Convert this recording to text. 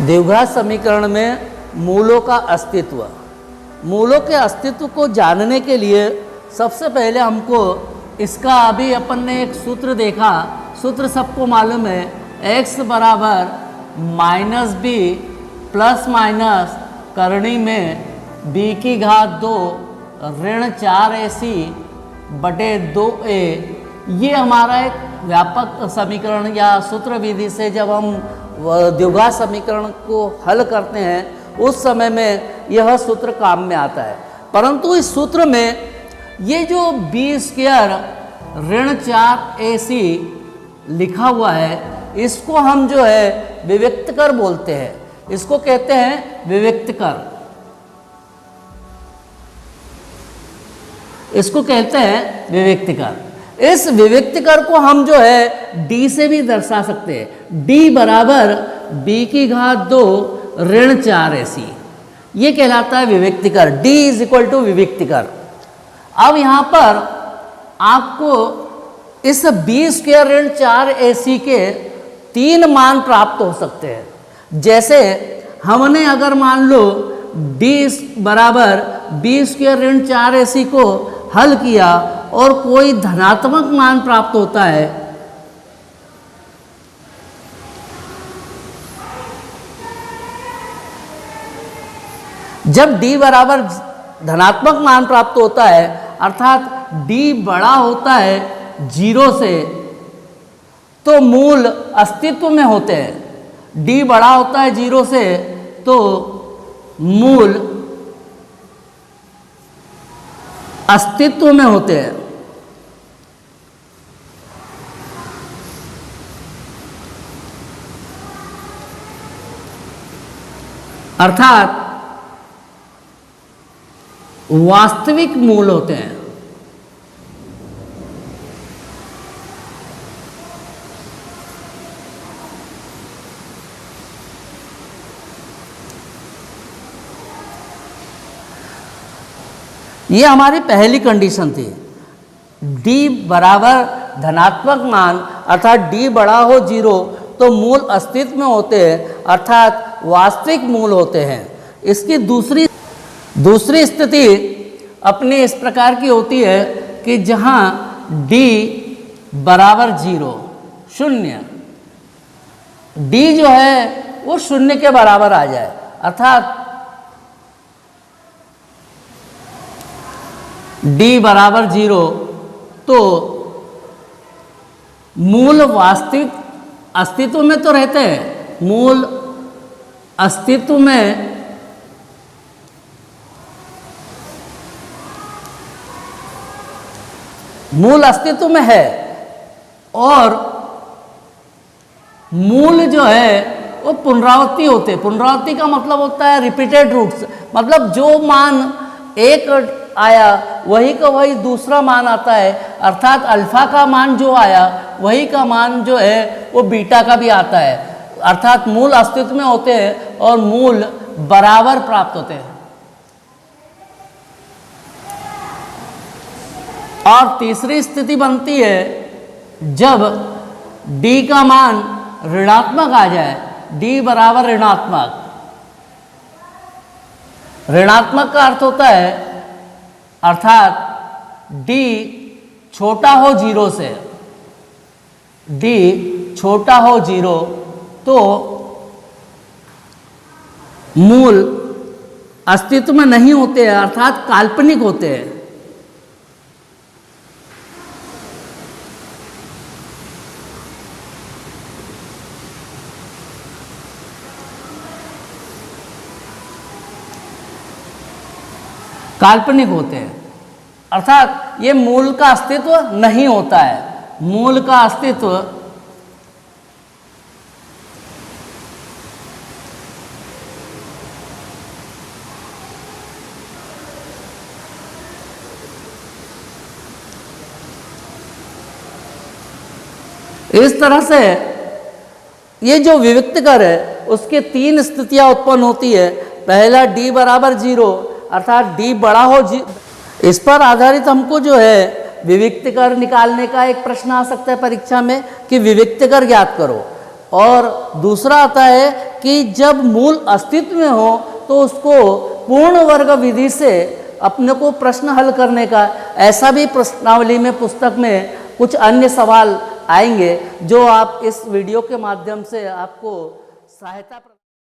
द्विघात समीकरण में मूलों का अस्तित्व। मूलों के अस्तित्व को जानने के लिए सबसे पहले हमको इसका अभी अपन ने एक सूत्र देखा, सूत्र सबको मालूम है, x बराबर -b प्लस माइनस करणी में b की घात 2 ऋण 4ac बटे 2a। ये हमारा एक व्यापक समीकरण या सूत्र विधि से जब हम द्विघात समीकरण को हल करते हैं उस समय में यह सूत्र काम में आता है। परंतु इस सूत्र में ये जो b² ऋण 4ac लिखा हुआ है, इसको हम जो है विविक्तकर बोलते हैं, इसको कहते हैं विविक्तकर, इसको कहते हैं विविक्तकर। इस विविक्तकर को हम जो है d से भी दर्शा सकते हैं, d बराबर b की घात 2 ऋण 4ac, ये कहलाता है विविक्तकर। d इज इक्वल टू विविक्तकर। अब यहाँ पर आपको इस b² ऋण 4ac के 3 मान प्राप्त हो सकते हैं। जैसे हमने अगर मान लो d बराबर b² ऋण 4ac को हल किया और कोई धनात्मक मान प्राप्त होता है, जब d बराबर धनात्मक मान प्राप्त होता है अर्थात d बड़ा होता है 0 से, तो मूल अस्तित्व में होते हैं। d बड़ा होता है 0 से तो मूल अस्तित्व में होते हैं। अर्थात वास्तविक मूल होते हैं। ये हमारी पहली कंडीशन थी। d बराबर धनात्मक मान अर्थात d बड़ा हो 0 तो मूल अस्तित्व में होते हैं अर्थात वास्तविक मूल होते हैं। इसकी दूसरी स्थिति अपनी इस प्रकार की होती है कि जहाँ d बराबर 0 शून्य, d जो है वो शून्य के बराबर आ जाए, अर्थात d बराबर 0 तो मूल वास्तविक अस्तित्व में तो रहते हैं, मूल अस्तित्व में है और मूल जो है वो पुनरावृत्ति होते हैं। पुनरावृत्ति का मतलब होता है रिपीटेड रूट्स, मतलब जो मान एक आया वही का वही दूसरा मान आता है, अर्थात अल्फा का मान जो आया वही का मान जो है वो बीटा का भी आता है, अर्थात मूल अस्तित्व में होते हैं और मूल बराबर प्राप्त होते हैं। और तीसरी स्थिति बनती है जब d का मान ऋणात्मक आ जाए, d बराबर ऋणात्मक। ऋणात्मक का अर्थ होता है अर्थात d छोटा हो 0 से, d छोटा हो 0 तो मूल अस्तित्व में नहीं होते हैं अर्थात काल्पनिक होते हैं। काल्पनिक होते हैं अर्थात ये मूल का अस्तित्व नहीं होता है। मूल का अस्तित्व इस तरह से ये जो विविक्तकर है उसके 3 स्थितियां उत्पन्न होती है। पहला d बराबर 0 अर्थात d बड़ा हो, इस पर आधारित हमको जो है विविक्तकर निकालने का एक प्रश्न आ सकता है परीक्षा में कि विविक्तकर ज्ञात करो। और दूसरा आता है कि जब मूल अस्तित्व में हो तो उसको पूर्ण वर्ग विधि से अपने को प्रश्न हल करने का, ऐसा भी प्रश्नावली में पुस्तक में कुछ अन्य सवाल आएंगे जो आप इस वीडियो के माध्यम से आपको सहायता